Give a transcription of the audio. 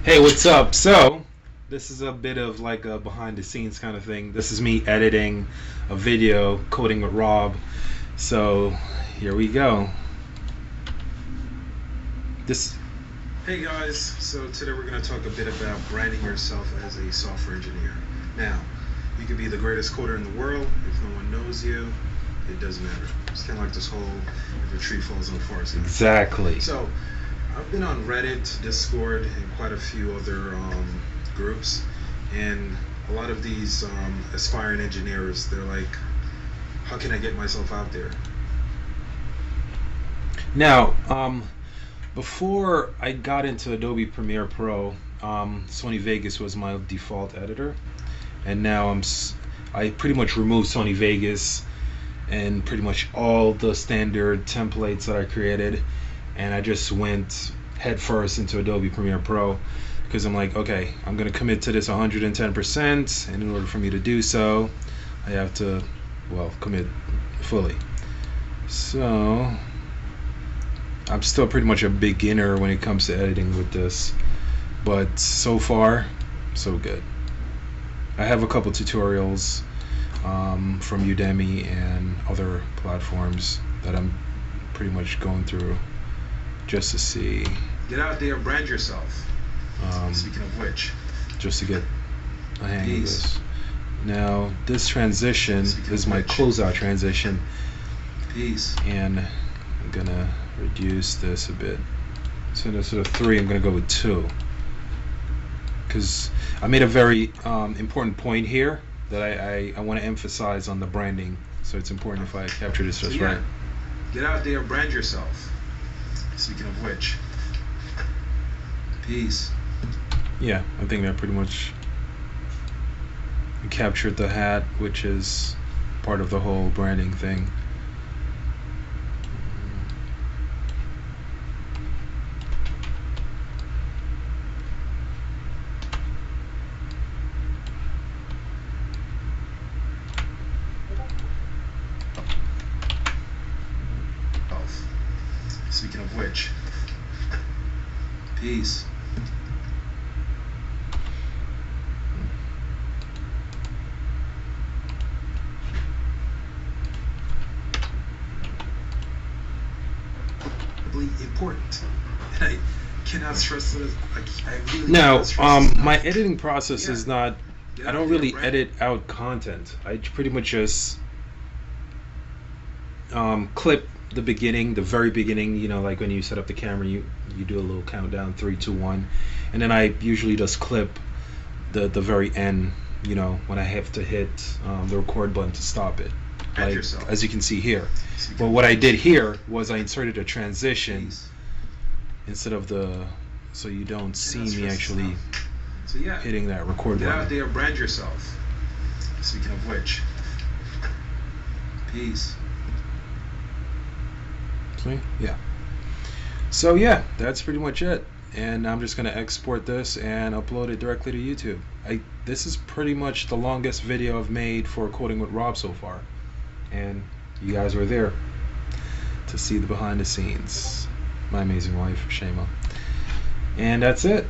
Hey, what's up? So, this is a bit of like a behind the scenes kind of thing. This is me editing a video, coding with Rob. So, here we go. This. Hey guys, so today we're going to talk a bit about branding yourself as a software engineer. Now, you could be the greatest coder in the world. If no one knows you, it doesn't matter. It's kind of like this whole if a tree falls in the forest. Exactly. So, I've been on Reddit, Discord, and quite a few other groups, and a lot of these aspiring engineers, they're like, how can I get myself out there? Now, before I got into Adobe Premiere Pro, Sony Vegas was my default editor, and now I pretty much removed Sony Vegas and pretty much all the standard templates that I created, and I just went headfirst into Adobe Premiere Pro because I'm like, okay, I'm gonna commit to this 110%, and in order for me to do so, I have to, well, commit fully. So I'm still pretty much a beginner when it comes to editing with this, but so far, so good. I have a couple tutorials from Udemy and other platforms that I'm pretty much going through just to see. Get out there, brand yourself. Speaking of which, just to get a hang of this. Now, this transition is my closeout transition. Peace. And I'm gonna reduce this a bit. So instead of 3, I'm gonna go with 2. Because I made a very important point here that I want to emphasize on the branding. So it's important if I capture this just right. Get out there, brand yourself. Speaking of which, peace. Yeah, I think that pretty much captured the hat, which is part of the whole branding thing. Speaking of which, peace. Important, and I cannot stress it. I really now, my editing process is not. I don't really edit out content. I pretty much just clip the beginning, the very beginning. You know, like when you set up the camera, you do a little countdown, 3, 2, 1, and then I usually just clip the very end. You know, when I have to hit the record button to stop it. Like, as you can see here. But what I did here was I inserted a transition instead of so you don't see me actually hitting that record button. Get out there, brand yourself. Speaking of which, peace. See? Yeah. So yeah, that's pretty much it. And I'm just gonna export this and upload it directly to YouTube. This is pretty much the longest video I've made for Coding with Rob so far. And you guys were there to see the behind the scenes. My amazing wife, Shema. And that's it.